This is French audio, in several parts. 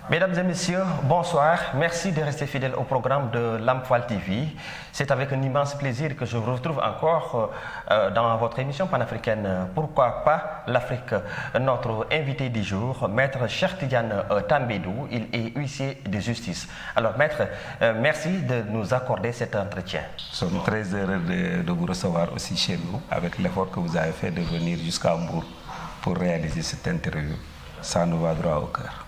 Mesdames et messieurs, bonsoir. Merci de rester fidèles au programme de Lamp-Fall TV. C'est avec un immense plaisir que je vous retrouve encore dans votre émission panafricaine Pourquoi pas l'Afrique. Notre invité du jour, Maître Cheikh Tidiane Tambédou, il est huissier de justice. Alors Maître, merci de nous accorder cet entretien. Nous sommes très heureux de vous recevoir aussi chez nous, avec l'effort que vous avez fait de venir jusqu'à Hambourg pour réaliser cette interview. Ça nous va droit au cœur.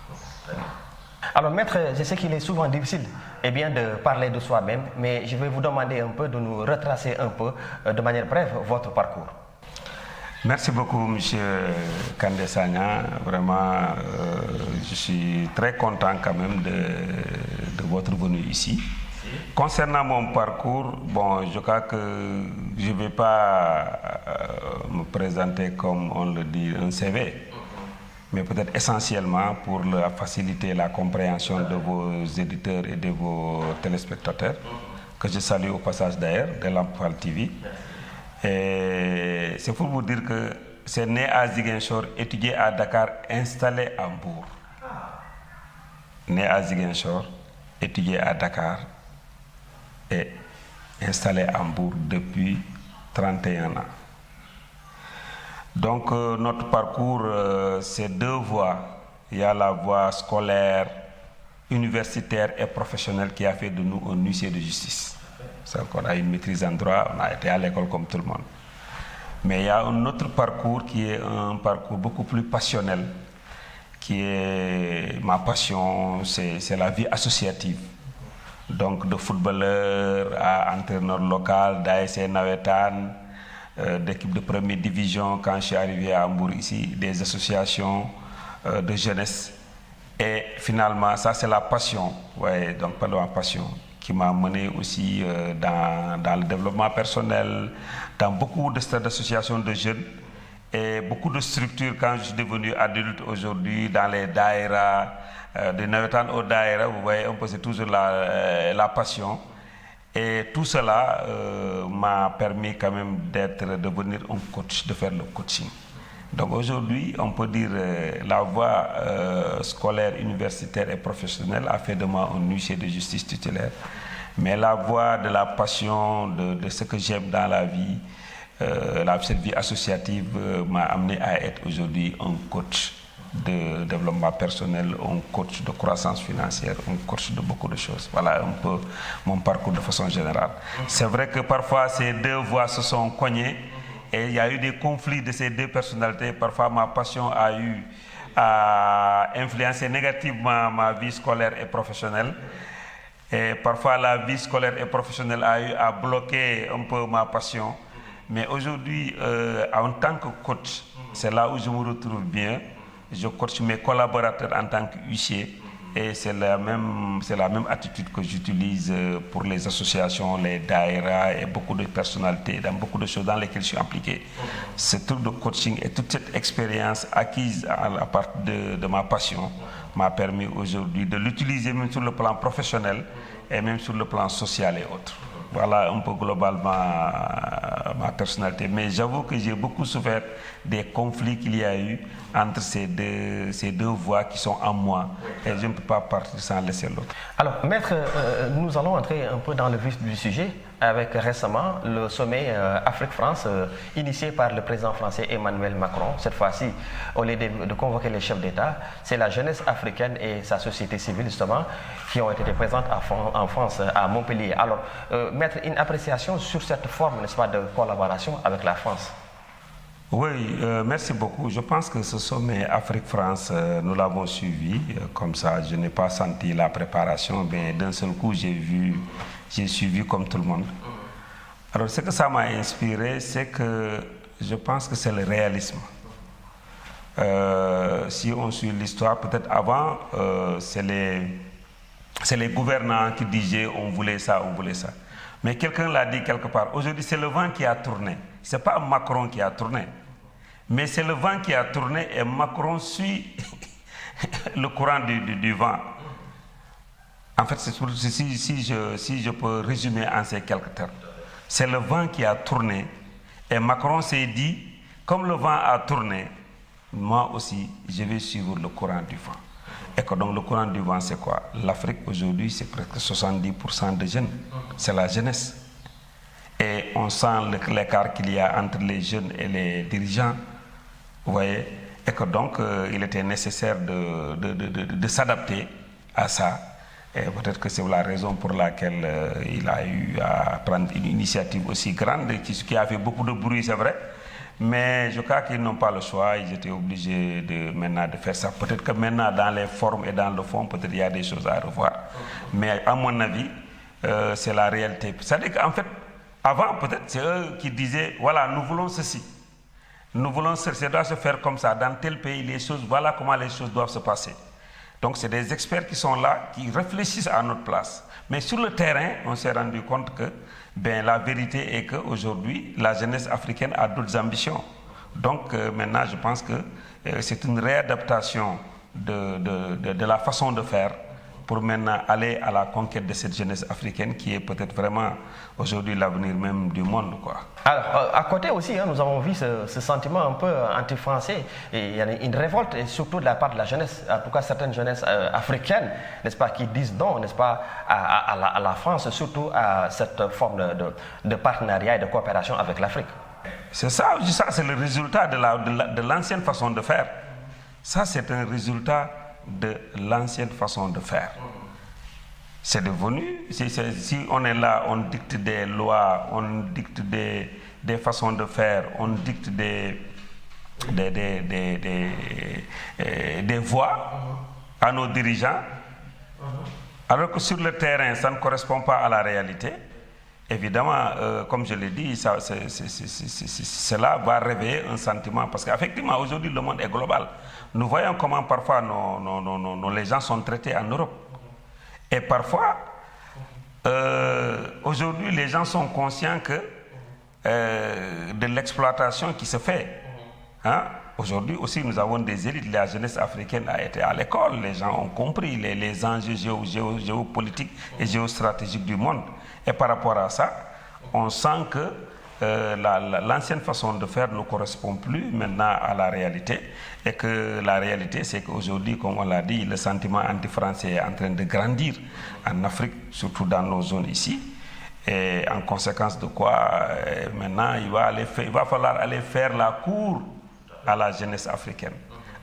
Alors Maître, je sais qu'il est souvent difficile de parler de soi-même, mais je vais vous demander un peu de nous retracer un peu, de manière brève, votre parcours. Merci beaucoup, Monsieur Kandé Sagna. Vraiment, je suis très content quand même de votre venue ici. Concernant mon parcours, bon, je crois que je ne vais pas me présenter comme on le dit, un CV. Mais peut-être essentiellement pour faciliter la compréhension de vos éditeurs et de vos téléspectateurs, que je salue au passage d'ailleurs, de Lamp-Fall TV. Et c'est pour vous dire que c'est né à Ziguinchor, étudié à Dakar, installé à Hambourg. Né à Ziguinchor, étudié à Dakar et installé à Hambourg depuis 31 ans. Donc notre parcours, c'est deux voies. Il y a la voie scolaire, universitaire et professionnelle qui a fait de nous un huissier de justice. C'est qu'on a une maîtrise en droit, on a été à l'école comme tout le monde. Mais il y a un autre parcours qui est un parcours beaucoup plus passionnel, qui est ma passion, c'est la vie associative. Donc de footballeur à entraîneur local, d'ASC Nawetan, d'équipe de première division quand je suis arrivé à Hambourg ici, des associations de jeunesse. Et finalement, ça c'est la passion, ouais, donc pas de ma passion, qui m'a mené aussi dans le développement personnel, dans beaucoup d'associations de jeunes et beaucoup de structures quand je suis devenu adulte aujourd'hui, dans les daïras, de Nawetan au daïra, vous voyez un peu, c'est toujours la passion. Et tout cela m'a permis quand même de devenir un coach, de faire le coaching. Donc aujourd'hui, on peut dire la voie scolaire, universitaire et professionnelle a fait de moi un huissier de justice titulaire. Mais la voie de la passion, de ce que j'aime dans la vie, cette vie associative m'a amené à être aujourd'hui un coach de développement personnel, un coach de croissance financière, un coach de beaucoup de choses. Voilà un peu mon parcours de façon générale. C'est vrai que parfois ces deux voies se sont cognées et il y a eu des conflits de ces deux personnalités. Parfois ma passion a eu à influencer négativement ma vie scolaire et professionnelle. Et parfois la vie scolaire et professionnelle a eu à bloquer un peu ma passion. Mais aujourd'hui, en tant que coach, c'est là où je me retrouve bien. Je coach mes collaborateurs en tant qu'huissier et c'est la même attitude que j'utilise pour les associations, les daïras et beaucoup de personnalités, dans beaucoup de choses dans lesquelles je suis impliqué. Ce truc de coaching et toute cette expérience acquise à partir de ma passion m'a permis aujourd'hui de l'utiliser même sur le plan professionnel et même sur le plan social et autres. Voilà un peu globalement ma personnalité. Mais j'avoue que j'ai beaucoup souffert des conflits qu'il y a eu entre ces deux voies qui sont en moi. Et je ne peux pas partir sans laisser l'autre. Alors, Maître, nous allons entrer un peu dans le vif du sujet avec récemment le sommet Afrique-France initié par le président français Emmanuel Macron. Cette fois-ci, au lieu de convoquer les chefs d'État, c'est la jeunesse africaine et sa société civile justement qui ont été présentes en France, à Montpellier. Alors, Maître, une appréciation sur cette forme, n'est-ce pas, de collaboration avec la France? Oui, merci beaucoup. Je pense que ce sommet Afrique-France, nous l'avons suivi comme ça. Je n'ai pas senti la préparation, mais d'un seul coup, j'ai suivi comme tout le monde. Alors, ce que ça m'a inspiré, c'est que je pense que c'est le réalisme. Si on suit l'histoire, peut-être avant, c'est les gouvernants qui disaient on voulait ça, on voulait ça. Mais quelqu'un l'a dit quelque part. Aujourd'hui, c'est le vent qui a tourné. Ce n'est pas Macron qui a tourné. Mais c'est le vent qui a tourné et Macron suit le courant du vent. En fait, si je peux résumer en ces quelques termes, c'est le vent qui a tourné et Macron s'est dit, comme le vent a tourné, moi aussi, je vais suivre le courant du vent. Et que donc le courant du vent, c'est quoi? L'Afrique aujourd'hui, c'est presque 70% de jeunes. C'est la jeunesse. Et on sent l'écart qu'il y a entre les jeunes et les dirigeants. Vous voyez? Et que donc, il était nécessaire de s'adapter à ça. Et peut-être que c'est la raison pour laquelle il a eu à prendre une initiative aussi grande, qui a fait beaucoup de bruit, c'est vrai. Mais je crois qu'ils n'ont pas le choix, ils étaient obligés maintenant de faire ça. Peut-être que maintenant, dans les formes et dans le fond, peut-être il y a des choses à revoir. Mais à mon avis, c'est la réalité. C'est-à-dire qu'en fait, avant, peut-être, c'est eux qui disaient, voilà, nous voulons ceci. Nous voulons ceci, ça doit se faire comme ça. Dans tel pays, les choses, voilà comment les choses doivent se passer. Donc, c'est des experts qui sont là, qui réfléchissent à notre place. Mais sur le terrain, on s'est rendu compte que la vérité est qu'aujourd'hui, la jeunesse africaine a d'autres ambitions. Donc, maintenant, je pense que c'est une réadaptation de la façon de faire pour maintenant aller à la conquête de cette jeunesse africaine qui est peut-être vraiment aujourd'hui l'avenir même du monde, quoi. Alors, à côté aussi, nous avons vu ce sentiment un peu anti-français. Et il y a une révolte, et surtout de la part de la jeunesse, en tout cas certaines jeunesses africaines, n'est-ce pas, qui disent non, n'est-ce pas, à la France, surtout à cette forme de partenariat et de coopération avec l'Afrique. C'est ça, c'est le résultat de l'ancienne façon de faire. Ça, c'est un résultat de l'ancienne façon de faire. C'est devenu, si on est là, on dicte des lois, on dicte des façons de faire, on dicte des voies à nos dirigeants, alors que sur le terrain, ça ne correspond pas à la réalité. Évidemment, comme je l'ai dit, cela va réveiller un sentiment, parce qu'effectivement, aujourd'hui, le monde est global. Nous voyons comment parfois les gens sont traités en Europe. Et parfois, aujourd'hui, les gens sont conscients de l'exploitation qui se fait. Hein? Aujourd'hui aussi, nous avons des élites. La jeunesse africaine a été à l'école. Les gens ont compris les enjeux géopolitiques et géostratégiques du monde. Et par rapport à ça, on sent que l'ancienne façon de faire ne correspond plus maintenant à la réalité. Et que la réalité, c'est qu'aujourd'hui, comme on l'a dit, le sentiment anti-français est en train de grandir en Afrique, surtout dans nos zones ici. Et en conséquence de quoi, maintenant, il va falloir aller faire la cour à la jeunesse africaine.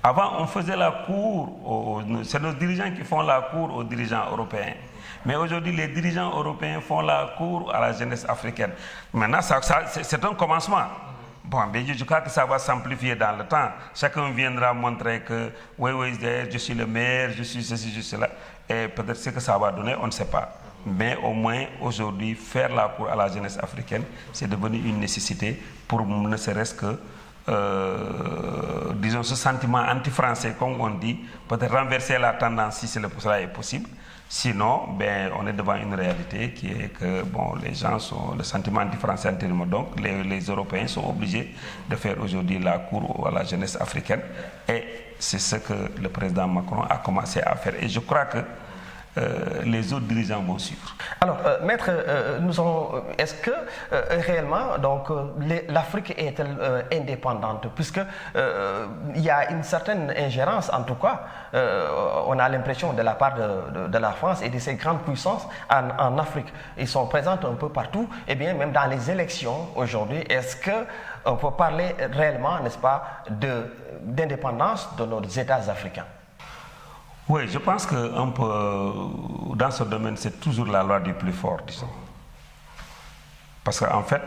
Avant, on faisait la cour, c'est nos dirigeants qui font la cour aux dirigeants européens. Mais aujourd'hui, les dirigeants européens font la cour à la jeunesse africaine. Maintenant, c'est un commencement. Bon, mais je crois que ça va s'amplifier dans le temps. Chacun viendra montrer que oui, je suis le meilleur, je suis ceci, je suis cela. Et peut-être ce que ça va donner, on ne sait pas. Mais au moins, aujourd'hui, faire la cour à la jeunesse africaine, c'est devenu une nécessité pour ne serait-ce que, disons, ce sentiment anti-français, comme on dit, peut-être renverser la tendance si cela est possible. Sinon, on est devant une réalité qui est que les gens sont le sentiment anti-français antérieurement. Donc, les Européens sont obligés de faire aujourd'hui la cour à la jeunesse africaine. Et c'est ce que le président Macron a commencé à faire. Et je crois que les autres dirigeants vont suivre. Alors, maître, est-ce que réellement, donc, l'Afrique est-elle indépendante, puisque il y a une certaine ingérence, en tout cas, on a l'impression de la part de la France et de ces grandes puissances en Afrique. Ils sont présents un peu partout, et bien même dans les élections aujourd'hui. Est-ce qu'on peut parler réellement, n'est-ce pas, d'indépendance de nos États africains? Oui, je pense que dans ce domaine, c'est toujours la loi du plus fort, disons. Parce qu'en fait,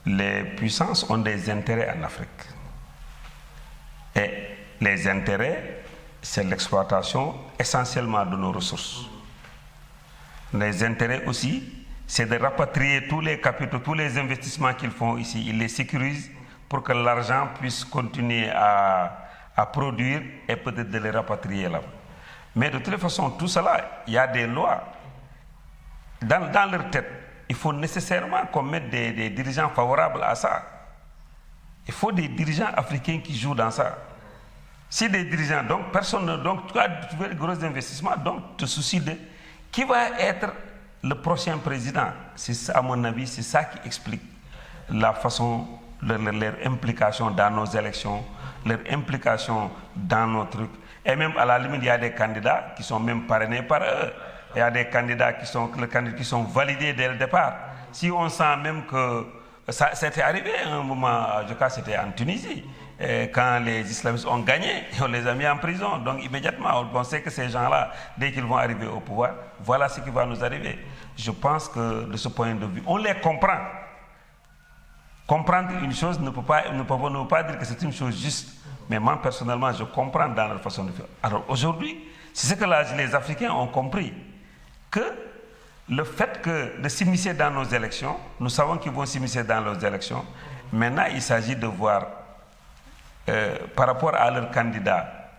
les puissances ont des intérêts en Afrique. Et les intérêts, c'est l'exploitation essentiellement de nos ressources. Les intérêts aussi, c'est de rapatrier tous les capitaux, tous les investissements qu'ils font ici. Ils les sécurisent pour que l'argent puisse continuer à produire et peut-être de les rapatrier là-bas. Mais de toute façon, tout cela, il y a des lois. Dans leur tête, il faut nécessairement qu'on mette des dirigeants favorables à ça. Il faut des dirigeants africains qui jouent dans ça. Si des dirigeants, donc personne, donc tu as de gros investissements, donc te soucies de qui va être le prochain président? À mon avis, c'est ça qui explique la façon, leur implication dans nos élections, leur implication dans nos trucs. Et même à la limite, il y a des candidats qui sont même parrainés par eux. Il y a des candidats qui sont validés dès le départ. Si on sent même que ça c'était arrivé à un moment, je crois que c'était en Tunisie, quand les islamistes ont gagné, on les a mis en prison. Donc immédiatement, on sait que ces gens-là, dès qu'ils vont arriver au pouvoir, voilà ce qui va nous arriver. Je pense que de ce point de vue, on les comprend. Comprendre une chose ne peut pas dire que c'est une chose juste. Mais moi, personnellement, je comprends dans leur façon de faire. Alors aujourd'hui, c'est ce que les Africains ont compris. Que le fait de s'immiscer dans nos élections, nous savons qu'ils vont s'immiscer dans nos élections. Maintenant, il s'agit de voir, par rapport à leur candidat,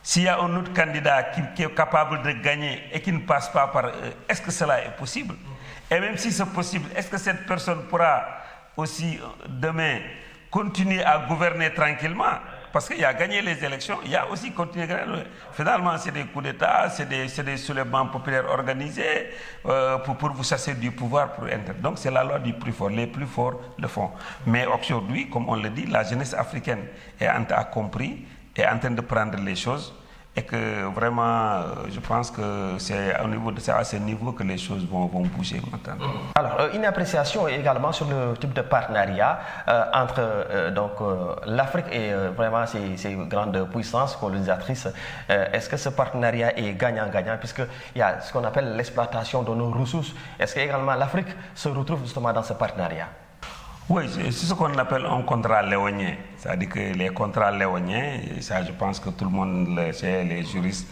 s'il y a un autre candidat qui est capable de gagner et qui ne passe pas par eux, est-ce que cela est possible? Et même si c'est possible, est-ce que cette personne pourra aussi demain continuer à gouverner tranquillement? Parce qu'il a gagné les élections, il a aussi continué à gagner. Finalement, c'est des coups d'État, c'est des soulèvements populaires organisés pour vous chasser du pouvoir. Donc c'est la loi du plus fort. Les plus forts le font. Mais aujourd'hui, comme on le dit, la jeunesse africaine a compris, est en train de prendre les choses. Et que vraiment, je pense que c'est à ce niveau que les choses vont bouger maintenant. Alors, une appréciation également sur le type de partenariat entre l'Afrique et vraiment ces grandes puissances colonisatrices. Est-ce que ce partenariat est gagnant-gagnant, puisqu'il y a ce qu'on appelle l'exploitation de nos ressources? Est-ce que également l'Afrique se retrouve justement dans ce partenariat? Oui, c'est ce qu'on appelle un contrat léonien. C'est-à-dire que les contrats léoniens, ça je pense que tout le monde le sait, les juristes,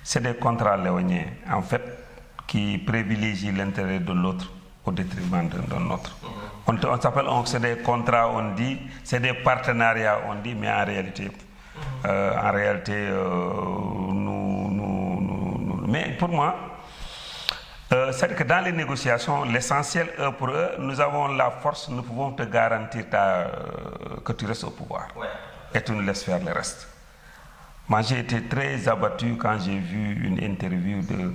c'est des contrats léoniens, en fait, qui privilégient l'intérêt de l'autre au détriment d'un autre. On s'appelle, c'est des contrats, on dit, c'est des partenariats, on dit, mais en réalité, mais pour moi, c'est-à-dire que dans les négociations, l'essentiel pour eux, nous avons la force, nous pouvons te garantir que tu restes au pouvoir. Ouais. Et tu nous laisses faire le reste. Moi, j'ai été très abattu quand j'ai vu une interview de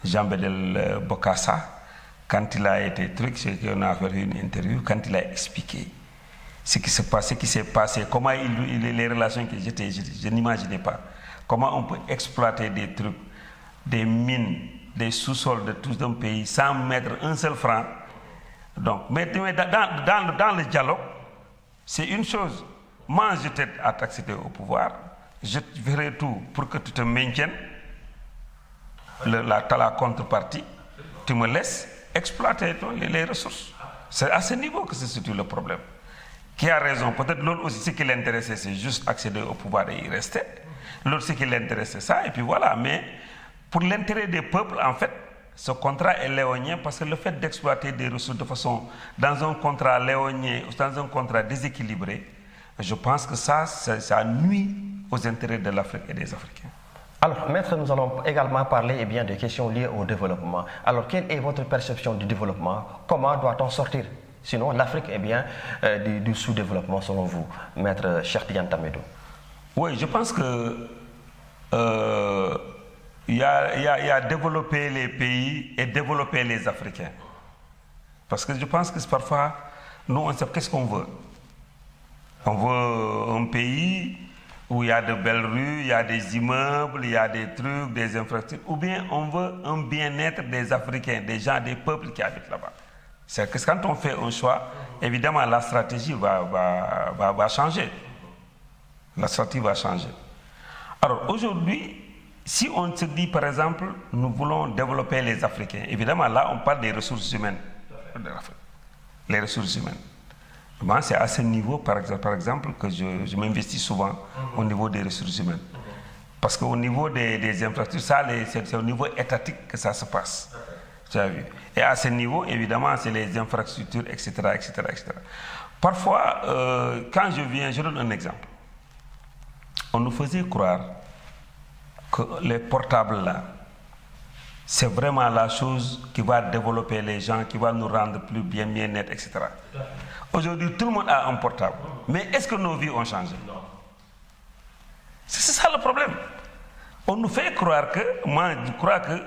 Jean-Bédel Bokassa, quand il a été on a fait une interview, quand il a expliqué ce qui s'est passé, comment les relations que je n'imaginais pas, comment on peut exploiter des trucs, des mines, des sous-sols de tout un pays sans mettre un seul franc. Donc, mais dans le dialogue, c'est une chose. Moi, je t'aide à t'accéder au pouvoir, je ferai tout pour que tu te maintiennes, la contrepartie, tu me laisses exploiter les ressources. C'est à ce niveau que se situe le problème. Qui a raison? Peut-être l'autre aussi, ce qui l'intéressait, c'est juste accéder au pouvoir et y rester. L'autre, ce qui l'intéressait, c'est ça, et puis voilà. Mais pour l'intérêt des peuples, en fait, ce contrat est léonien parce que le fait d'exploiter des ressources de façon, dans un contrat léonien, dans un contrat déséquilibré, je pense que ça nuit aux intérêts de l'Afrique et des Africains. Alors, maître, nous allons également parler des questions liées au développement. Alors, quelle est votre perception du développement? Comment doit-on sortir? Sinon, l'Afrique est bien du sous-développement, selon vous, maître Cheikh Tidiane Tahmidou. Oui, je pense que il y a développer les pays et développer les Africains. Parce que je pense que parfois, nous, on sait qu'est-ce qu'on veut. On veut un pays où il y a de belles rues, il y a des immeubles, il y a des trucs, des infrastructures, ou bien on veut un bien-être des Africains, des gens, des peuples qui habitent là-bas. C'est que quand on fait un choix, évidemment, la stratégie va changer. La stratégie va changer. Alors aujourd'hui, si on se dit, par exemple, nous voulons développer les Africains, évidemment, là, on parle des ressources humaines de l'Afrique. Les ressources humaines. Moi, c'est à ce niveau, par exemple que je m'investis souvent au niveau des ressources humaines. Parce qu'au niveau des infrastructures, c'est au niveau étatique que ça se passe. Tu as vu. Et à ce niveau, évidemment, c'est les infrastructures, etc., etc., etc. Parfois, quand je donne un exemple. On nous faisait croire que les portables là, c'est vraiment la chose qui va développer les gens, qui va nous rendre plus bien-être, etc. Aujourd'hui, tout le monde a un portable. Mais est-ce que nos vies ont changé? Non. C'est ça le problème. On nous fait croire que, moi je crois que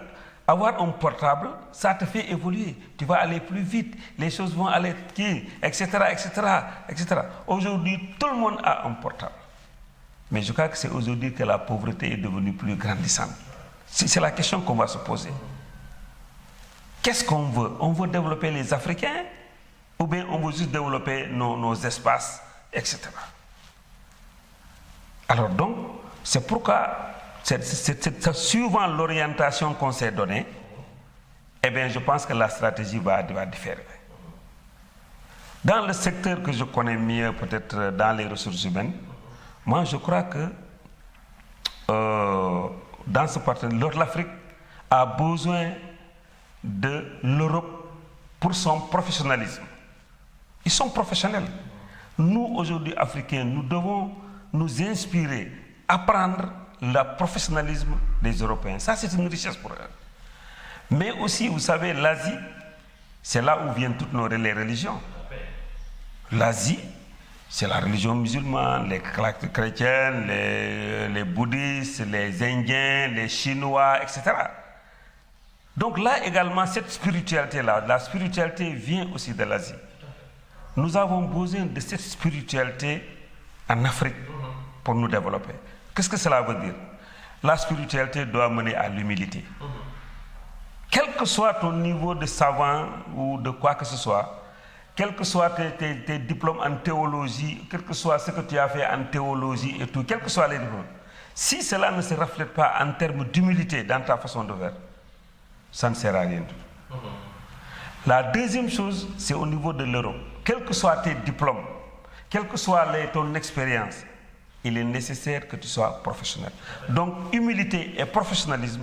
Avoir un portable, ça te fait évoluer. Tu vas aller plus vite, les choses vont aller, etc., etc., etc. Aujourd'hui, tout le monde a un portable. Mais je crois que c'est aujourd'hui que la pauvreté est devenue plus grandissante. C'est la question qu'on va se poser. Qu'est-ce qu'on veut? On veut développer les Africains ou bien on veut juste développer nos espaces, etc. Alors donc, c'est pourquoi, suivant l'orientation qu'on s'est donnée, eh bien, je pense que la stratégie va différer. Dans le secteur que je connais mieux, peut-être dans les ressources humaines, moi je crois que dans ce partenariat, l'Afrique a besoin de l'Europe pour son professionnalisme. Ils sont professionnels. Nous, aujourd'hui, Africains, nous devons nous inspirer, apprendre le professionnalisme des Européens. Ça, c'est une richesse pour eux. Mais aussi, vous savez, l'Asie, c'est là où viennent toutes les religions. L'Asie, c'est la religion musulmane, les chrétiens, les bouddhistes, les indiens, les chinois, etc. Donc là également, cette spiritualité-là, la spiritualité vient aussi de l'Asie. Nous avons besoin de cette spiritualité en Afrique pour nous développer. Qu'est-ce que cela veut dire? La spiritualité doit mener à l'humilité. Quel que soit ton niveau de savant ou de quoi que ce soit, quels que soient tes diplômes en théologie, quel que soit ce que tu as fait en théologie et tout, quels que soient les diplômes, si cela ne se reflète pas en termes d'humilité dans ta façon de faire, ça ne sert à rien du tout. La deuxième chose, c'est au niveau de l'Europe. Quels que soient tes diplômes, quelle que soit ton expérience, il est nécessaire que tu sois professionnel. Donc, humilité et professionnalisme.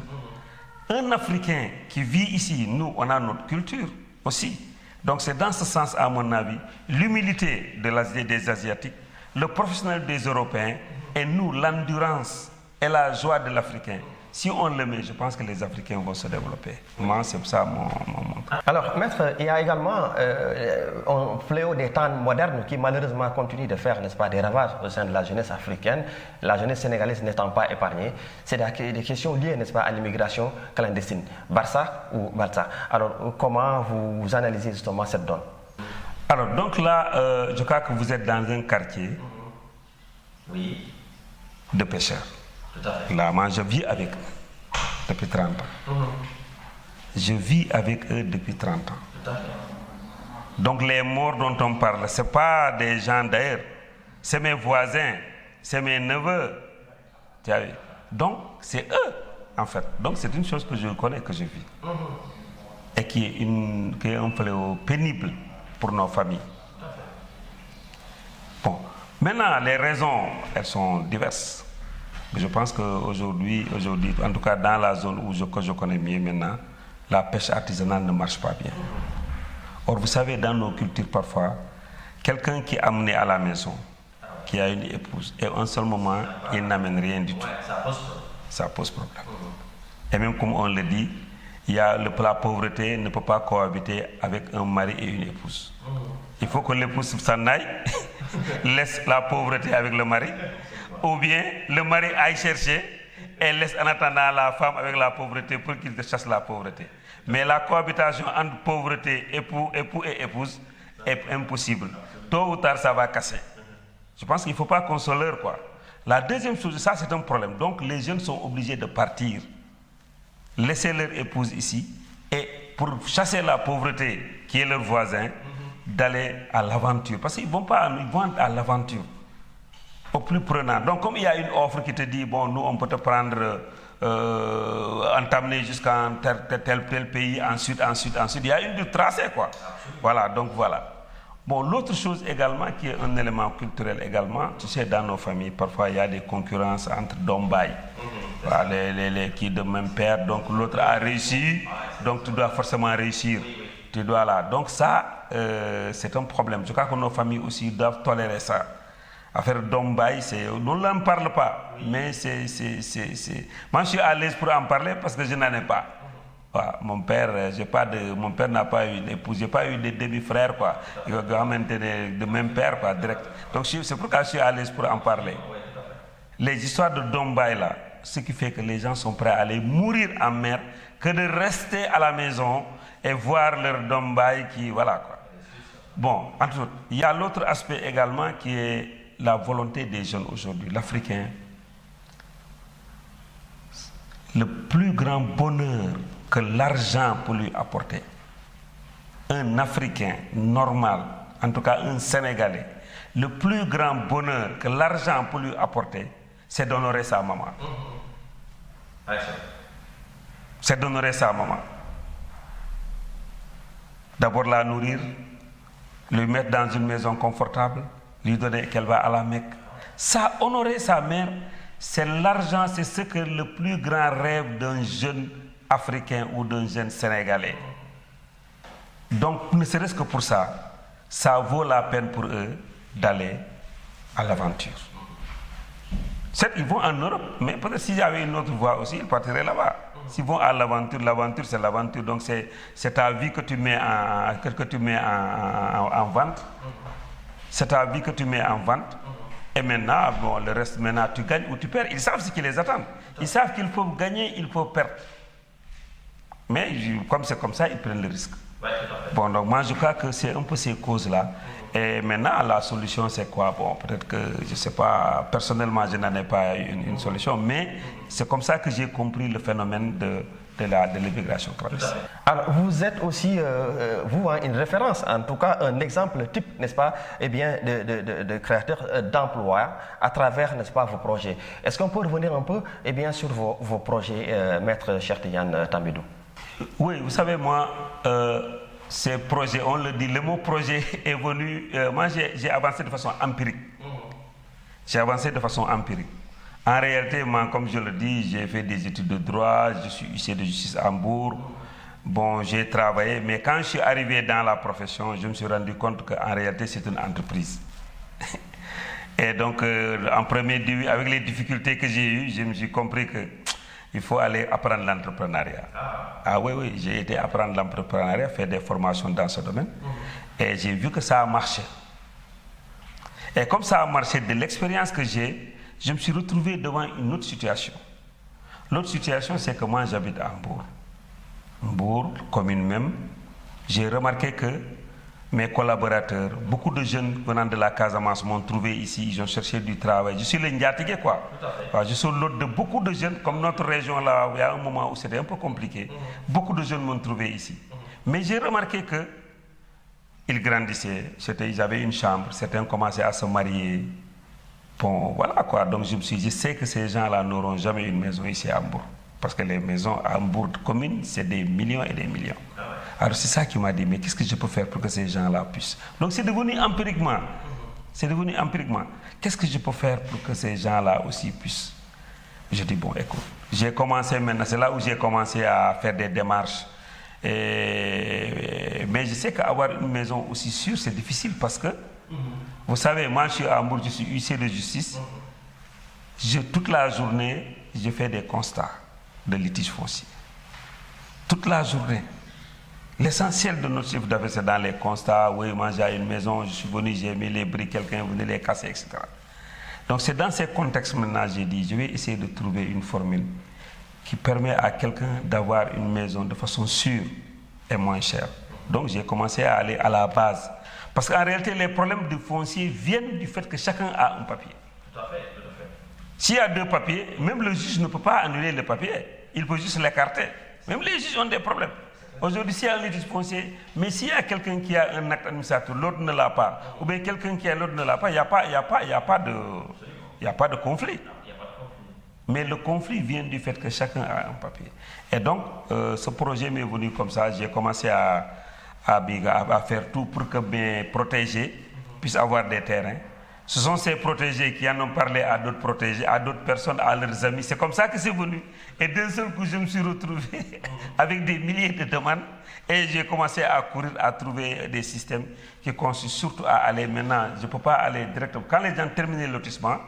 Un Africain qui vit ici, nous, on a notre culture aussi. Donc, c'est dans ce sens, à mon avis, l'humilité des Asiatiques, le professionnel des Européens, et nous, l'endurance et la joie de l'Africain. Si on le met, je pense que les Africains vont se développer. Moi, c'est ça mon... Alors, maître, il y a également un fléau des temps modernes qui malheureusement continue de faire, n'est-ce pas, des ravages au sein de la jeunesse africaine, la jeunesse sénégalaise n'étant pas épargnée. C'est des questions liées, n'est-ce pas, à l'immigration clandestine. Barça ou Barça. Alors, comment vous analysez justement cette donne? Alors, donc là, je crois que vous êtes dans un quartier de pêcheurs. Tout à fait. Là, moi, je vis avec eux depuis 30 ans. Je vis avec eux depuis 30 ans. Tout à fait. Donc, les morts dont on parle, ce n'est pas des gens d'ailleurs. C'est mes voisins, c'est mes neveux. Tu as vu? Donc, c'est eux, en fait. Donc, c'est une chose que je connais, que je vis. Et qui est un fléau pénible pour nos familles. Bon. Maintenant, les raisons, elles sont diverses. Je pense qu'aujourd'hui, en tout cas dans la zone que je connais mieux maintenant, la pêche artisanale ne marche pas bien. Or, vous savez, dans nos cultures, parfois, quelqu'un qui est amené à la maison, qui a une épouse, et en seul moment, il n'amène rien du tout. Ça pose problème. Et même comme on le dit, la pauvreté ne peut pas cohabiter avec un mari et une épouse. Il faut que l'épouse s'en aille, laisse la pauvreté avec le mari, ou bien le mari aille chercher et laisse en attendant la femme avec la pauvreté pour qu'il chasse la pauvreté. Mais la cohabitation entre pauvreté, époux et épouse est impossible. Tôt ou tard, ça va casser. Je pense qu'il ne faut pas qu'on se leurre, quoi. La deuxième chose, ça c'est un problème. Donc les jeunes sont obligés de partir, laisser leur épouse ici, et pour chasser la pauvreté qui est leur voisin, d'aller à l'aventure. Parce qu'ils vont à l'aventure. Au plus prenant. Donc, comme il y a une offre qui te dit, bon, nous, on peut te prendre, t'amener jusqu'à tel pays, ensuite, il y a une du tracé, quoi. Voilà, donc voilà. Bon, l'autre chose également, qui est un élément culturel également, tu sais, dans nos familles, parfois, il y a des concurrences entre Dombaï, voilà, les qui de même père, donc l'autre a réussi, donc tu dois forcément réussir. Tu dois là. Donc ça, c'est un problème. Je crois que nos familles aussi doivent tolérer ça. Affaire d'Ombaï, on n'en parle pas, mais moi je suis à l'aise pour en parler parce que je n'en ai pas. Voilà, mon père n'a pas eu d'épouse, j'ai pas eu de demi-frères, quoi. Il va de même père, quoi, direct. Donc c'est pourquoi je suis à l'aise pour en parler. Les histoires de Dombaï là, ce qui fait que les gens sont prêts à aller mourir en mer que de rester à la maison et voir leur dombaï qui, voilà quoi. Bon, entre autres, il y a l'autre aspect également qui est la volonté des jeunes aujourd'hui. L'Africain, le plus grand bonheur que l'argent peut lui apporter, un Africain normal, en tout cas un Sénégalais, le plus grand bonheur que l'argent peut lui apporter, c'est d'honorer sa maman. C'est d'honorer sa maman. D'abord la nourrir, lui mettre dans une maison confortable, lui donner qu'elle va à la Mecque. Ça, honorer sa mère, c'est l'argent, c'est ce que le plus grand rêve d'un jeune Africain ou d'un jeune Sénégalais. Donc, ne serait-ce que pour ça, ça vaut la peine pour eux d'aller à l'aventure. Certes, ils vont en Europe, mais peut-être s'il y avait une autre voie aussi, ils partiraient là-bas. S'ils vont à l'aventure, l'aventure c'est l'aventure, donc c'est ta vie que tu mets en vente. C'est ta vie que tu mets en vente. Et maintenant, bon, le reste, maintenant, tu gagnes ou tu perds. Ils savent ce qui les attend. Ils savent qu'il faut gagner, il faut perdre. Mais comme c'est comme ça, ils prennent le risque. Bon, donc moi, je crois que c'est un peu ces causes-là. Et maintenant, la solution, c'est quoi? Bon, peut-être que, je ne sais pas, personnellement, je n'en ai pas une solution, mais c'est comme ça que j'ai compris le phénomène de l'immigration clandestine. Alors, vous êtes aussi, vous, une référence, en tout cas un exemple type, n'est-ce pas, eh bien, de créateur d'emplois à travers, n'est-ce pas, vos projets. Est-ce qu'on peut revenir un peu, eh bien, sur vos projets, Maître Cheikh Tidiane Tambédou? Oui, vous savez, moi, ces projets, on le dit, le mot projet est venu, moi j'ai avancé de façon empirique. J'ai avancé de façon empirique. En réalité, moi, comme je le dis, j'ai fait des études de droit, je suis huissier de justice à Hambourg. Bon, j'ai travaillé, mais quand je suis arrivé dans la profession, je me suis rendu compte qu'en réalité, c'est une entreprise. Et donc, en premier début, avec les difficultés que j'ai eues, je me suis compris qu'il faut aller apprendre l'entrepreneuriat. Ah oui, j'ai été apprendre l'entrepreneuriat, faire des formations dans ce domaine. Et j'ai vu que ça a marché. Et comme ça a marché, de l'expérience que j'ai, je me suis retrouvé devant une autre situation. L'autre situation, c'est que moi, j'habite à Hambourg. Hambourg, commune même. J'ai remarqué que mes collaborateurs, beaucoup de jeunes venant de la Casamance m'ont trouvé ici, ils ont cherché du travail. Je suis le Ndiatigé, quoi. Je suis l'autre de beaucoup de jeunes, comme notre région là, il y a un moment où c'était un peu compliqué. Beaucoup de jeunes m'ont trouvé ici. Mais j'ai remarqué qu'ils grandissaient, ils avaient une chambre, certains commençaient à se marier. Bon, voilà quoi. Donc je sais que ces gens-là n'auront jamais une maison ici à Hambourg. Parce que les maisons à Hambourg commune, c'est des millions et des millions. Alors c'est ça qui m'a dit, mais qu'est-ce que je peux faire pour que ces gens-là puissent? Donc c'est devenu empiriquement. C'est devenu empiriquement. Qu'est-ce que je peux faire pour que ces gens-là aussi puissent? Je dis, bon, écoute, j'ai commencé maintenant, c'est là où j'ai commencé à faire des démarches. Mais je sais qu'avoir une maison aussi sûre, c'est difficile parce que, vous savez, moi je suis à Hambourg, je suis huissier de justice. Toute la journée, je fais des constats de litiges fonciers. Toute la journée. L'essentiel de notre chiffre d'affaires, c'est dans les constats. Oui, moi j'ai une maison, je suis venu, j'ai mis les briques, quelqu'un est venu les casser, etc. Donc c'est dans ces contextes maintenant, j'ai dit, je vais essayer de trouver une formule qui permet à quelqu'un d'avoir une maison de façon sûre et moins chère. Donc j'ai commencé à aller à la base. Parce qu'en réalité, les problèmes de foncier viennent du fait que chacun a un papier. Tout à fait, tout à fait. S'il y a deux papiers, même le juge ne peut pas annuler le papier. Il peut juste l'écarter. Même les juges ont des problèmes. Aujourd'hui, s'il y a un litige foncier, mais s'il y a quelqu'un qui a un acte administratif, l'autre ne l'a pas, ou bien quelqu'un qui a l'autre ne l'a pas, il n'y a pas de conflit. Mais le conflit vient du fait que chacun a un papier. Et donc, ce projet m'est venu comme ça. J'ai commencé à faire tout pour que mes protégés puissent avoir des terrains. Ce sont ces protégés qui en ont parlé à d'autres protégés, à d'autres personnes, à leurs amis. C'est comme ça que c'est venu. Et d'un seul coup, je me suis retrouvé avec des milliers de demandes. Et j'ai commencé à courir, à trouver des systèmes qui consistent surtout à aller maintenant. Je ne peux pas aller directement. Quand les gens terminent le lotissement,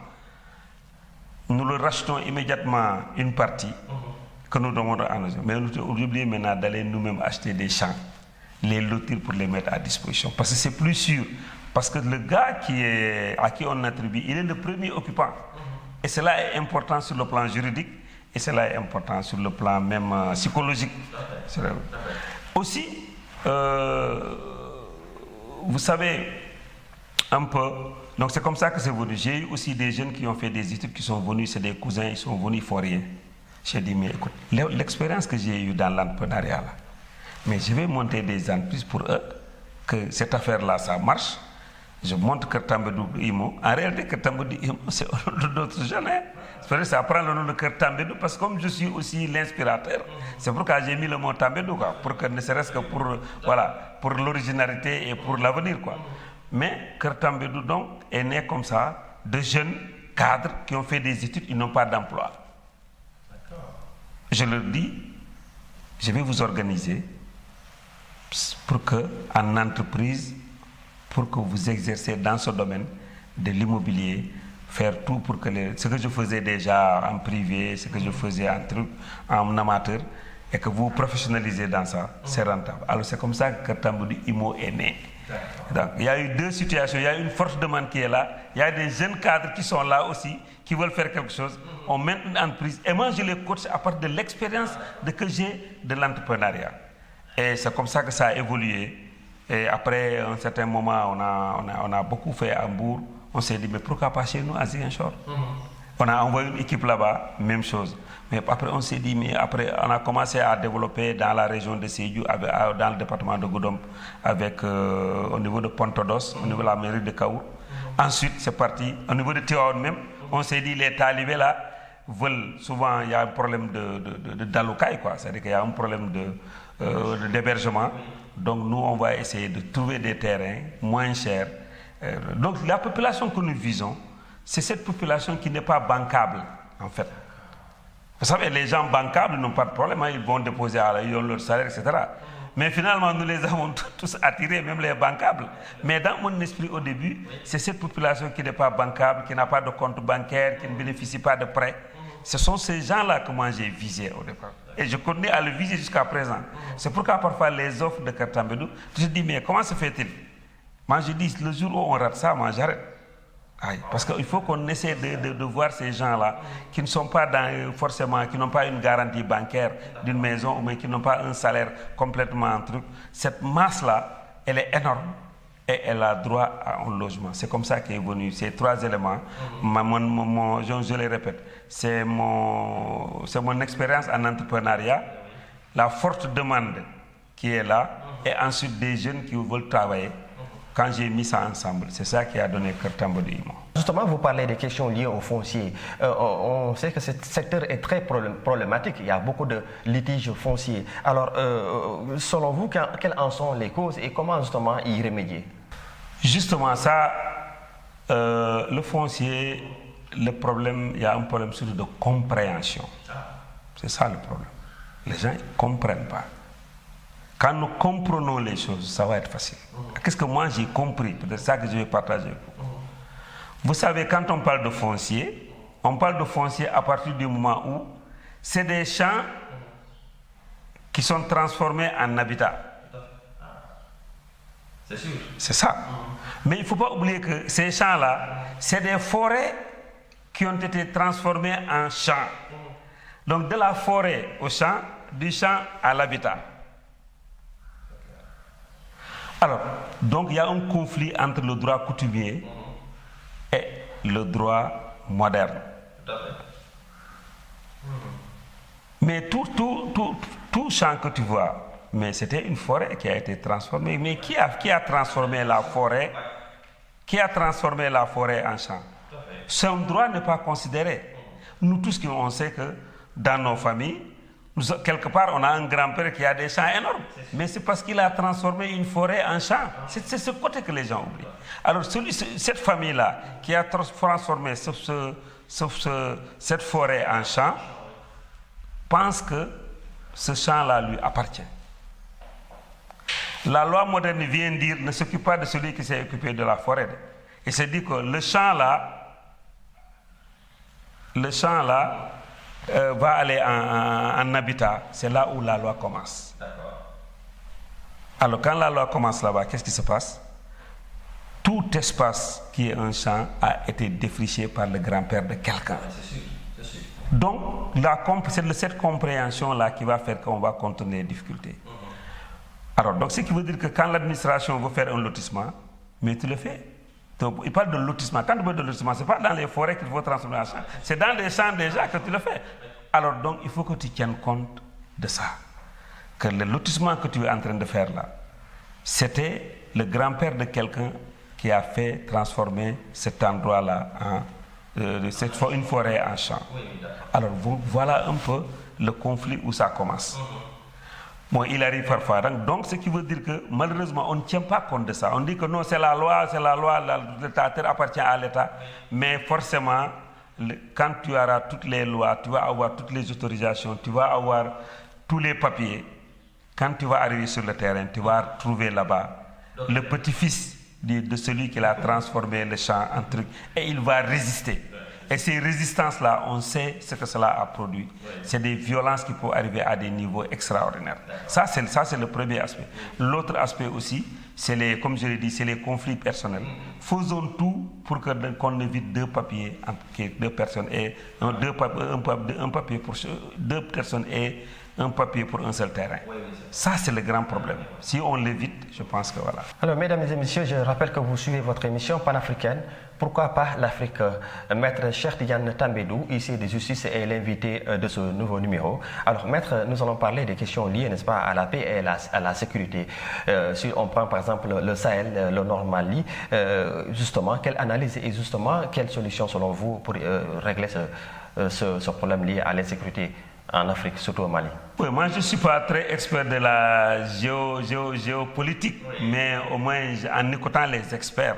nous leur rachetons immédiatement une partie que nous demandons à nos gens. Mais nous avons oublié maintenant d'aller nous-mêmes acheter des champs, les lotir pour les mettre à disposition. Parce que c'est plus sûr. Parce que le gars à qui on attribue, il est le premier occupant. Et cela est important sur le plan juridique Et cela est important sur le plan même psychologique. Aussi, vous savez, un peu, donc c'est comme ça que c'est venu. J'ai eu aussi des jeunes qui ont fait des études, qui sont venus, c'est des cousins, ils sont venus, ils font rien. J'ai dit, mais écoute, l'expérience que j'ai eue dans l'entrepreneuriat, là, mais je vais monter des entreprises pour eux, que cette affaire-là, ça marche. Je montre Kertambédou Imo. En réalité, Kertambédou Imo, c'est d'autres jeunes. Hein? Ça prend le nom de Kertambédou parce que comme je suis aussi l'inspirateur, c'est pourquoi j'ai mis le mot Tambédou, quoi, pour que ne serait-ce que pour, voilà, pour l'originalité et pour l'avenir, quoi. Mais Kertambédou, donc, est né comme ça de jeunes cadres qui ont fait des études, ils n'ont pas d'emploi. Je leur dis, je vais vous organiser pour que, en entreprise, pour que vous exercez dans ce domaine de l'immobilier, faire tout pour que ce que je faisais déjà en privé, ce que je faisais en amateur, et que vous professionnalisez dans ça, c'est rentable. Alors c'est comme ça que Kertambédou Imo est né. Donc il y a eu deux situations, il y a une forte demande qui est là, il y a des jeunes cadres qui sont là aussi, qui veulent faire quelque chose, on met une entreprise, et moi je les coach à partir de l'expérience que j'ai de l'entrepreneuriat. Et c'est comme ça que ça a évolué. Et après un certain moment, on a beaucoup fait à Hambourg. On s'est dit, mais pourquoi pas chez nous à Ziguinchor? On a envoyé une équipe là-bas, même chose. Mais après, on s'est dit, mais après, on a commencé à développer dans la région de Sédhiou, dans le département de Goudomp, au niveau de Pontodos, au niveau de la mairie de Kaour. Ensuite, c'est parti. Au niveau de Tivaouane même, on s'est dit, les talibés là veulent, souvent, il y a un problème d'allocaille, quoi. C'est-à-dire qu'il y a un problème d'hébergement. Donc nous, on va essayer de trouver des terrains moins chers. Donc la population que nous visons, c'est cette population qui n'est pas bancable, en fait. Vous savez, les gens bancables n'ont pas de problème, hein, ils vont déposer ils ont leur salaire, etc. Mais finalement, nous les avons tous attirés, même les bancables. Mais dans mon esprit, au début, c'est cette population qui n'est pas bancable, qui n'a pas de compte bancaire, qui ne bénéficie pas de prêts. Ce sont ces gens-là que moi j'ai visé au départ. Et je continue à le viser jusqu'à présent. C'est pourquoi parfois les offres de Kertambédou, je dis, mais comment se fait-il? Moi je dis, le jour où on rate ça, moi j'arrête. Parce qu'il faut qu'on essaie de voir ces gens-là qui ne sont pas forcément, qui n'ont pas une garantie bancaire d'une maison, mais qui n'ont pas un salaire complètement en truc. Cette masse-là, elle est énorme. Et elle a droit à un logement. C'est comme ça qu'est venu ces trois éléments. Je les répète, c'est mon expérience en entrepreneuriat, la forte demande qui est là, et ensuite des jeunes qui veulent travailler. Quand j'ai mis ça ensemble, c'est ça qui a donné Kertambédou Imo. Justement, vous parlez des questions liées au foncier. On sait que ce secteur est très problématique. Il y a beaucoup de litiges fonciers. Alors, selon vous, quelles en sont les causes et comment justement y remédier? Justement, ça, le foncier, le problème, il y a un problème surtout de compréhension. C'est ça le problème. Les gens ne comprennent pas. Quand nous comprenons les choses, ça va être facile. Qu'est-ce que moi j'ai compris? Peut-être ça que je vais partager avec vous. Vous savez, quand on parle de foncier à partir du moment où c'est des champs qui sont transformés en habitat. C'est sûr. C'est ça. Mais il ne faut pas oublier que ces champs-là, c'est des forêts qui ont été transformées en champs. Donc de la forêt au champ, du champ à l'habitat. Alors, donc il y a un conflit entre le droit coutumier et le droit moderne. Mais tout champ que tu vois, mais c'était une forêt qui a été transformée. Mais qui a transformé la forêt? Qui a transformé la forêt en champ? Son droit n'est pas considéré. Nous tous, on sait que dans nos familles, quelque part, on a un grand-père qui a des champs énormes. Mais c'est parce qu'il a transformé une forêt en champ. C'est ce côté que les gens oublient. Alors, cette famille-là, qui a transformé cette forêt en champ, pense que ce champ-là lui appartient. La loi moderne vient dire, ne s'occupe pas de celui qui s'est occupé de la forêt. Et c'est dit que le champ-là va aller en habitat. C'est là où la loi commence. Alors quand la loi commence là-bas, qu'est-ce qui se passe? Tout espace qui est un champ a été défriché par le grand-père de quelqu'un. Donc, c'est cette compréhension-là qui va faire qu'on va contourner les difficultés. Alors, donc, ce qui veut dire que quand l'administration veut faire un lotissement, mais tu le fais. Donc, il parle de lotissement. Quand tu parles de lotissement, ce n'est pas dans les forêts qu'il faut transformer en champs. C'est dans les champs déjà que tu le fais. Alors, donc, il faut que tu tiennes compte de ça. Que le lotissement que tu es en train de faire là, c'était le grand-père de quelqu'un qui a fait transformer cet endroit-là en une forêt en champ. Alors, voilà un peu le conflit où ça commence. Bon, il arrive parfois. Donc, ce qui veut dire que malheureusement, on ne tient pas compte de ça. On dit que non, c'est la loi, la terre appartient à l'État. Mais forcément, quand tu auras toutes les lois, tu vas avoir toutes les autorisations, tu vas avoir tous les papiers. Quand tu vas arriver sur le terrain, tu vas trouver là-bas le petit-fils de celui qui a transformé le champ en truc. Et il va résister. Et ces résistances-là, on sait ce que cela a produit. C'est des violences qui peuvent arriver à des niveaux extraordinaires. Ça, c'est le premier aspect. L'autre aspect aussi, comme je l'ai dit, c'est les conflits personnels. Faisons tout pour qu'on évite deux papiers, deux personnes et un papier pour deux personnes et un papier pour un seul terrain. Ça, c'est le grand problème. Si on l'évite, je pense que voilà. Alors, mesdames et messieurs, je rappelle que vous suivez votre émission panafricaine. Pourquoi pas l'Afrique? Maître Cheikh Tidiane Tambédou, ici de Justice, est l'invité de ce nouveau numéro. Alors, Maître, nous allons parler des questions liées, n'est-ce pas, à la paix et à la sécurité. Si on prend par exemple le Sahel, le Nord Mali, justement, quelle analyse et justement, quelle solution selon vous pour régler ce problème lié à l'insécurité en Afrique, surtout au Mali? Oui, moi je ne suis pas très expert de la géopolitique, mais au moins en écoutant les experts,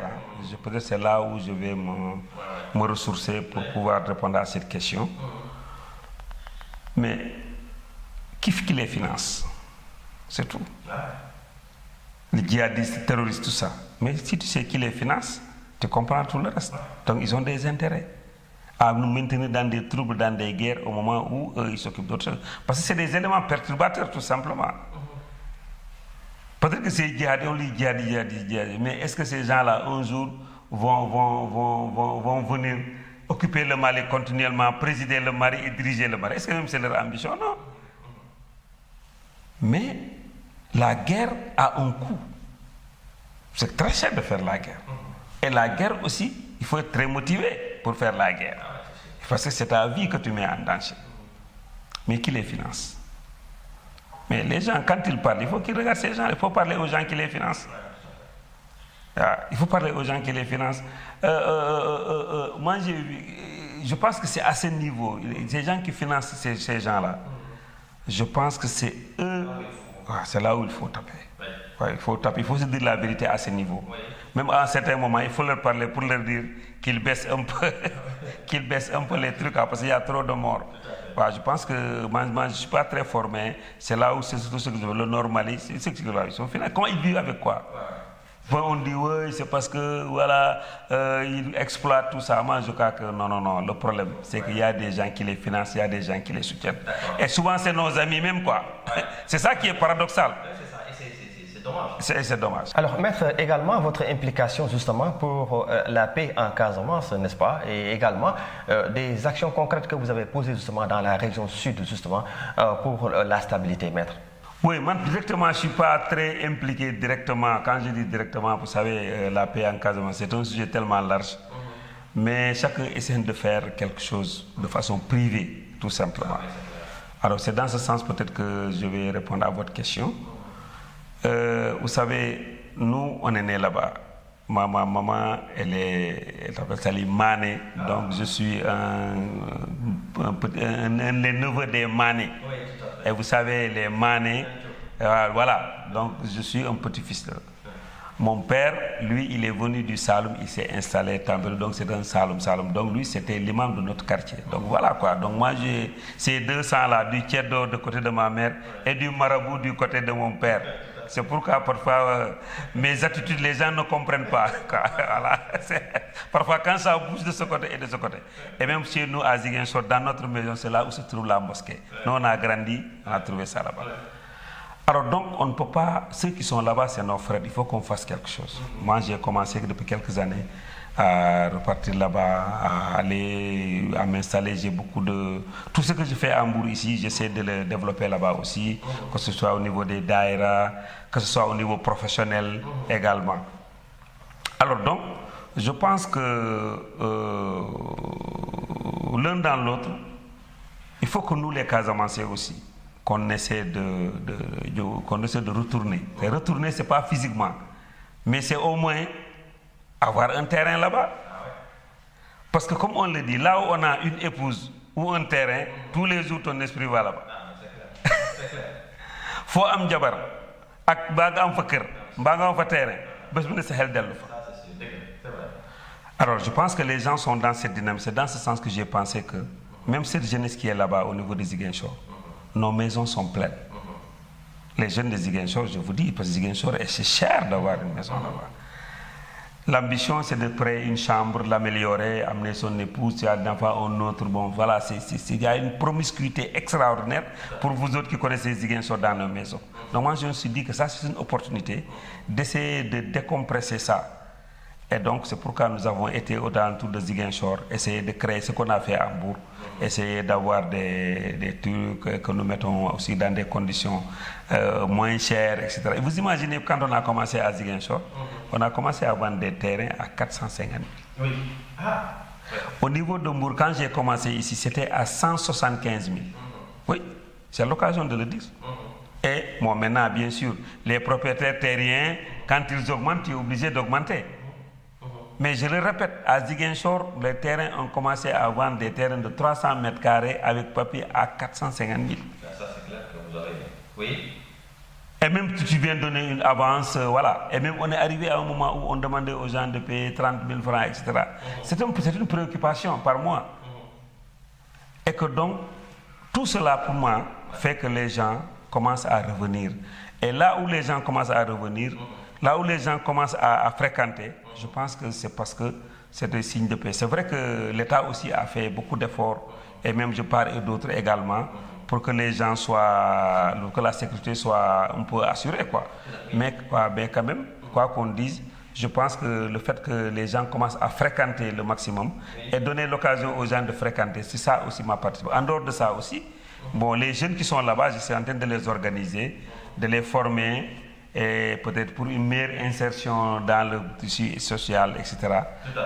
peut-être c'est là où je vais me ressourcer pour pouvoir répondre à cette question. Mais qui les finance? C'est tout. Les djihadistes, les terroristes, tout ça. Mais si tu sais qui les finance, tu comprends tout le reste. Donc ils ont des intérêts à nous maintenir dans des troubles, dans des guerres au moment où ils s'occupent d'autres choses. Parce que c'est des éléments perturbateurs tout simplement. Peut-être que c'est djihadistes, on dit djihadistes, mais est-ce que ces gens-là un jour vont venir occuper le Mali continuellement, présider le Mali et diriger le Mali? Est-ce que même c'est leur ambition? Non. Mais la guerre a un coût. C'est très cher de faire la guerre. Et la guerre aussi, il faut être très motivé pour faire la guerre. Parce que c'est ta vie que tu mets en danger. Mais qui les finance? Mais les gens, quand ils parlent, il faut qu'ils regardent ces gens. Il faut parler aux gens qui les financent. Il faut parler aux gens qui les financent. Moi, je pense que c'est à ce niveau. Ces gens qui financent ces gens-là, je pense que c'est eux. C'est là où il faut taper. Il faut taper. Il faut se dire la vérité à ce niveau. Même à un certain moment, il faut leur parler pour leur dire qu'ils baissent un peu, les trucs, parce qu'il y a trop de morts. Je pense que moi, je ne suis pas très formé. C'est là où c'est surtout ce que je veux. Le Nord Mali, c'est ce qu'ils sont finalement. Comment ils vivent avec quoi? On dit oui, c'est parce que voilà, ils exploitent tout ça. Moi, je crois que non. Le problème, c'est qu'il y a des gens qui les financent, il y a des gens qui les soutiennent. Et souvent, c'est nos amis même, quoi. C'est ça qui est paradoxal. C'est dommage. Alors, Maître, également votre implication justement pour la paix en Casamance, n'est-ce pas? Et également des actions concrètes que vous avez posées justement dans la région sud, justement, pour la stabilité, Maître. Oui, moi directement, je ne suis pas très impliqué directement. Quand je dis directement, vous savez, la paix en Casamance, c'est un sujet tellement large. Mais chacun essaie de faire quelque chose de façon privée, tout simplement. Alors, c'est dans ce sens peut-être que je vais répondre à votre question. Vous savez, nous, on est nés là-bas. Ma maman, elle s'appelle Salim Mané, donc je suis un des neveux des Mané. Et vous savez, les Mané, voilà, donc je suis un petit-fils. Mon père, lui, il est venu du Saloum, il s'est installé à Tambédou, donc c'est un Saloum. Donc lui, c'était l'imam de notre quartier. Donc voilà quoi. Donc moi, j'ai ces deux sangs-là, du Tchèdo du côté de ma mère et du Marabout du côté de mon père. C'est pourquoi parfois mes attitudes, les gens ne comprennent pas. Voilà. Parfois quand ça bouge de ce côté et de ce côté. Et même chez nous à Ziguinchor, dans notre maison, c'est là où se trouve la mosquée. Nous on a grandi, on a trouvé ça là-bas. Alors donc, on ne peut pas, ceux qui sont là-bas, c'est nos frères, il faut qu'on fasse quelque chose. Moi, j'ai commencé depuis quelques années à repartir là-bas, à m'installer. J'ai beaucoup de... Tout ce que je fais à Hambourg ici, j'essaie de le développer là-bas aussi, que ce soit au niveau des daïras, que ce soit au niveau professionnel également. Alors donc, je pense que l'un dans l'autre, il faut que nous, les Casamanciens aussi, qu'on essaie de retourner. Et retourner, ce n'est pas physiquement, mais c'est au moins avoir un terrain là-bas. Parce que comme on le dit, là où on a une épouse ou un terrain, tous les jours ton esprit va là-bas. C'est clair. Faut am jabar, ak baga am fa kër, baga am fa terrain, bés bu ne sa xel dellu fa. Alors je pense que les gens sont dans cette dynamique. C'est dans ce sens que j'ai pensé que même cette jeunesse qui est là-bas au niveau de Ziguinchor, nos maisons sont pleines. Les jeunes de Ziguinchor, je vous dis, parce que Ziguinchor, c'est cher d'avoir une maison là-bas. L'ambition, c'est de créer une chambre, l'améliorer, amener son épouse, tu as un enfant, un autre. Bon, voilà, il y a une promiscuité extraordinaire pour vous autres qui connaissez Ziguinchor dans nos maisons. Donc moi, je me suis dit que ça, c'est une opportunité d'essayer de décompresser ça. Et donc, c'est pourquoi nous avons été au-delà de Ziguinchor, essayer de créer ce qu'on a fait à Hambourg, essayer d'avoir des trucs que nous mettons aussi dans des conditions moins chères, etc. Et vous imaginez, quand on a commencé à Ziguinchor, on a commencé à vendre des terrains à 450 000. Oui. Ah. Au niveau de Hambourg, quand j'ai commencé ici, c'était à 175 000. Oui, c'est l'occasion de le dire. Et bon, maintenant, bien sûr, les propriétaires terriens, quand ils augmentent, tu es obligé d'augmenter. Mais je le répète, à Ziguinchor, les terrains ont commencé à vendre des terrains de 300 mètres carrés avec papier à 450 000. Ça, c'est clair que vous avez... Oui. Et même si tu viens donner une avance, voilà. Et même on est arrivé à un moment où on demandait aux gens de payer 30 000 francs, etc. C'est une préoccupation par mois. Et que donc, tout cela pour moi fait que les gens commencent à revenir. Et là où les gens commencent à revenir, là où les gens commencent à fréquenter, je pense que c'est parce que c'est des signes de paix. C'est vrai que l'État aussi a fait beaucoup d'efforts, et même je parle et d'autres également, pour que les gens soient, que la sécurité soit un peu assurée, quoi. Mais quand même, quoi qu'on dise, je pense que le fait que les gens commencent à fréquenter le maximum et donner l'occasion aux gens de fréquenter, c'est ça aussi ma participation. En dehors de ça aussi, bon, les jeunes qui sont là-bas, je suis en train de les organiser, de les former, et peut-être pour une meilleure insertion dans le tissu social, etc.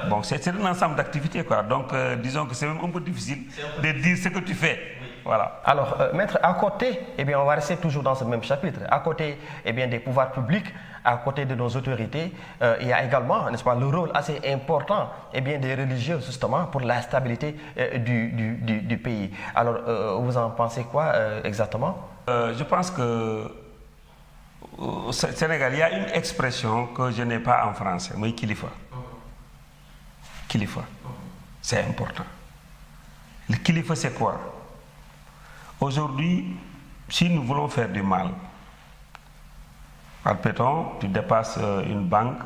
Bon, c'est un ensemble d'activités, quoi. Donc, disons que c'est même un peu difficile de dire ce que tu fais. Oui. Voilà. Alors, maître, à côté, eh bien, on va rester toujours dans ce même chapitre. À côté, eh bien, des pouvoirs publics, à côté de nos autorités, il y a également, n'est-ce pas, le rôle assez important, eh bien, des religieux, justement, pour la stabilité du pays. Alors, vous en pensez quoi exactement? Je pense que au Sénégal, il y a une expression que je n'ai pas en français, mais kilifa. Kilifa, c'est important. Le kilifa, c'est quoi? Aujourd'hui, si nous voulons faire du mal, admettons, tu dépasses une banque,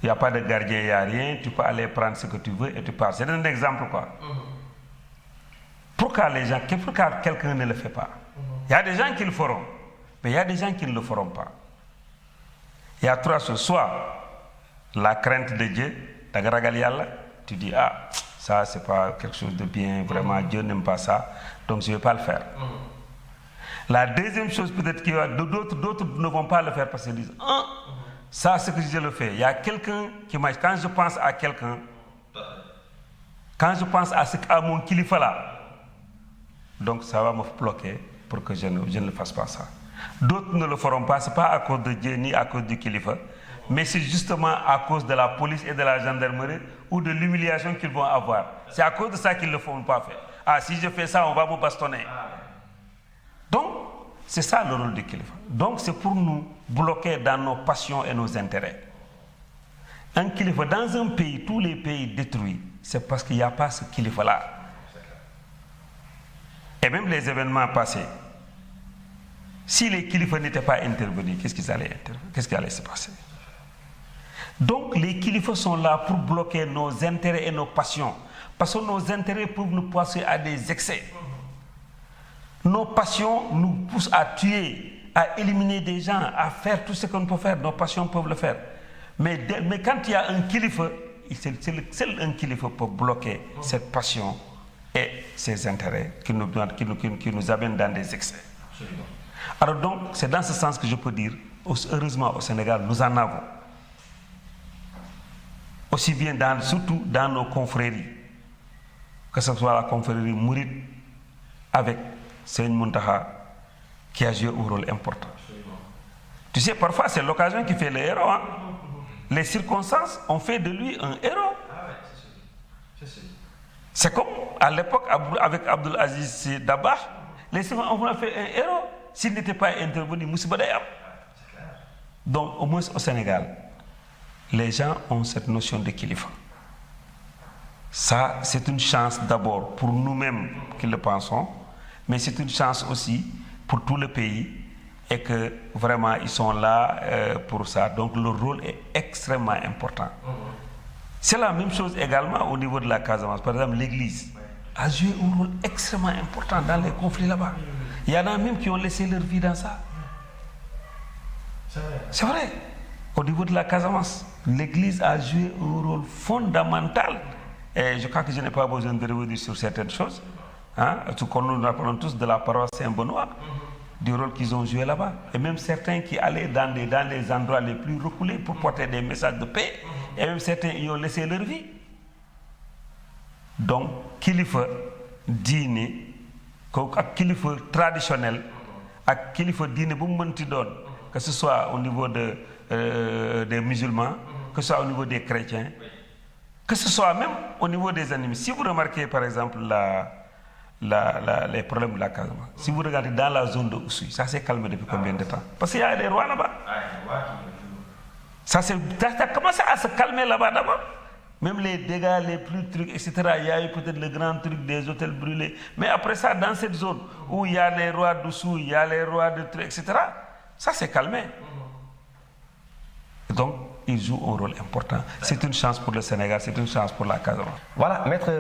il n'y a pas de gardien, il n'y a rien, tu peux aller prendre ce que tu veux et tu pars. C'est un exemple, quoi. Pourquoi quelqu'un ne le fait pas? Il y a des gens qui le feront. Mais il y a des gens qui ne le feront pas. Il y a trois choses. Soit la crainte de Dieu, tu dis, ah, ça c'est pas quelque chose de bien, vraiment, Dieu n'aime pas ça, donc je ne vais pas le faire. La deuxième chose, peut-être que d'autres ne vont pas le faire parce qu'ils disent, ah, ça c'est que je le fais. Il y a quelqu'un qui m'a... Quand je pense à quelqu'un, quand je pense à mon kilifa là, donc ça va me bloquer pour que je ne le fasse pas ça. D'autres ne le feront pas, ce n'est pas à cause de Dieu ni à cause du kilifa, mais c'est justement à cause de la police et de la gendarmerie ou de l'humiliation qu'ils vont avoir. C'est à cause de ça qu'ils ne le font pas faire. Ah, si je fais ça, on va me bastonner. Donc, c'est ça le rôle du kilifa. Donc, c'est pour nous bloquer dans nos passions et nos intérêts. Un kilifa, dans un pays, tous les pays détruits, c'est parce qu'il n'y a pas ce kilifa-là. Et même les événements passés, si les kilifas n'étaient pas intervenus, qu'est-ce qui allait se passer? Donc les kilifas sont là pour bloquer nos intérêts et nos passions. Parce que nos intérêts peuvent nous pousser à des excès. Nos passions nous poussent à tuer, à éliminer des gens, à faire tout ce qu'on peut faire, nos passions peuvent le faire. Mais quand il y a un kilifa, seul un kilifa peut bloquer cette passion et ses intérêts qui nous amènent dans des excès. Absolument. Alors donc, c'est dans ce sens que je peux dire, heureusement au Sénégal, nous en avons. Aussi bien surtout dans nos confréries, que ce soit la confrérie mouride avec Seigne Muntaha, qui a joué un rôle important. Absolument. Tu sais, parfois c'est l'occasion qui fait le héros. Hein? Les circonstances ont fait de lui un héros. Ah ouais, c'est sûr. C'est comme à l'époque avec Abdul Aziz Dabakh, les circonstances ont fait un héros. S'il n'était pas intervenu, Moussiba Dayab. Donc au moins au Sénégal, les gens ont cette notion de kilifa. Ça, c'est une chance d'abord pour nous-mêmes qui le pensons, mais c'est une chance aussi pour tout le pays et que vraiment ils sont là pour ça. Donc leur rôle est extrêmement important. C'est la même chose également au niveau de la Casamance. Par exemple, l'Église a joué un rôle extrêmement important dans les conflits là-bas. Il y en a même qui ont laissé leur vie dans ça. C'est vrai. Au niveau de la Casamance, l'Église a joué un rôle fondamental. Et je crois que je n'ai pas besoin de revenir sur certaines choses. Hein? Tout comme nous rappelons tous de la paroisse Saint-Benoît, du rôle qu'ils ont joué là-bas. Et même certains qui allaient dans les endroits les plus reculés pour porter des messages de paix. Et même certains y ont laissé leur vie. Donc, kilifa dîner, kilifa traditionnel, ak kilifa dîner bu mu mënti doon, que ce soit au niveau des musulmans, que ce soit au niveau des chrétiens, que ce soit même au niveau des animistes. Si vous remarquez par exemple les problèmes de la Casamance, si vous regardez dans la zone de Oussouye, ça s'est calmé depuis combien de temps? Parce qu'il y a des rois là-bas. Ça a commencé à se calmer là-bas d'abord. Même les dégâts, les plus trucs, etc. Il y a eu peut-être le grand truc des hôtels brûlés. Mais après ça, dans cette zone où il y a les rois d'Oussouye, il y a les rois de trucs, etc., ça s'est calmé. Donc, il joue un rôle important. C'est une chance pour le Sénégal, c'est une chance pour la Casamance. Voilà, Maître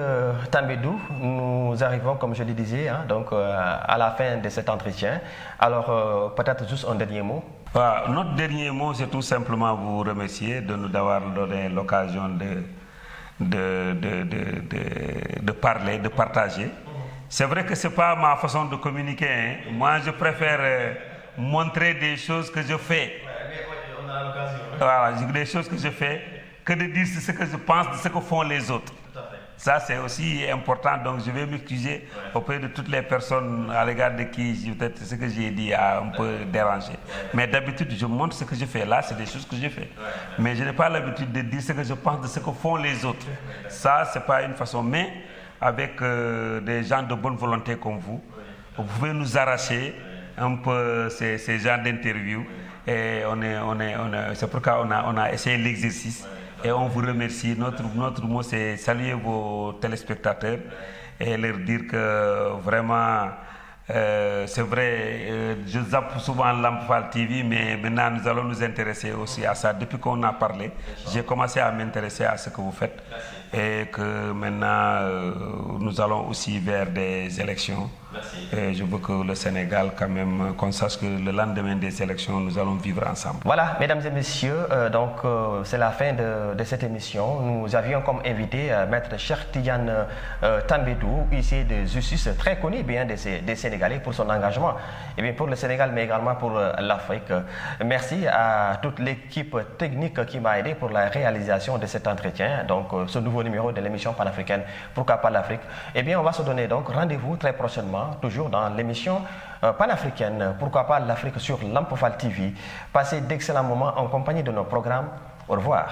Tambédou, nous arrivons, comme je le disais, donc, à la fin de cet entretien. Alors, peut-être juste un dernier mot. Notre dernier mot, c'est tout simplement vous remercier de nous avoir donné l'occasion de parler, de partager. C'est vrai que ce n'est pas ma façon de communiquer. Hein. Moi, je préfère montrer des choses que je fais. On a l'occasion. Voilà, des choses que je fais, que de dire ce que je pense de ce que font les autres. Ça, c'est aussi important. Donc, je vais m'excuser auprès de toutes les personnes à l'égard de qui peut-être ce que j'ai dit a un peu dérangé. Mais d'habitude, je montre ce que je fais. Là, c'est des choses que je fais. Mais je n'ai pas l'habitude de dire ce que je pense de ce que font les autres. Ça, ce n'est pas une façon. Mais avec des gens de bonne volonté comme vous pouvez nous arracher un peu ces genres d'interviews. Et c'est pourquoi on a essayé l'exercice. Et on vous remercie. Notre mot, c'est saluer vos téléspectateurs et leur dire que vraiment, c'est vrai, je zappe souvent Lamp Fall TV, mais maintenant nous allons nous intéresser aussi à ça. Depuis qu'on a parlé, j'ai commencé à m'intéresser à ce que vous faites. Et que maintenant, nous allons aussi vers des élections. Et je veux que le Sénégal, quand même, qu'on sache que le lendemain des élections, nous allons vivre ensemble. Voilà, mesdames et messieurs, donc c'est la fin de cette émission. Nous avions comme invité Maître Cheikh Tidiane Tambédou, huissier de justice, très connu bien des Sénégalais pour son engagement, et bien pour le Sénégal, mais également pour l'Afrique. Merci à toute l'équipe technique qui m'a aidé pour la réalisation de cet entretien, donc ce nouveau numéro de l'émission panafricaine Pourquoi pas l'Afrique. Eh bien, on va se donner donc rendez-vous très prochainement, toujours dans l'émission panafricaine Pourquoi pas l'Afrique sur Lamp Fall TV. Passez d'excellents moments en compagnie de nos programmes. Au revoir.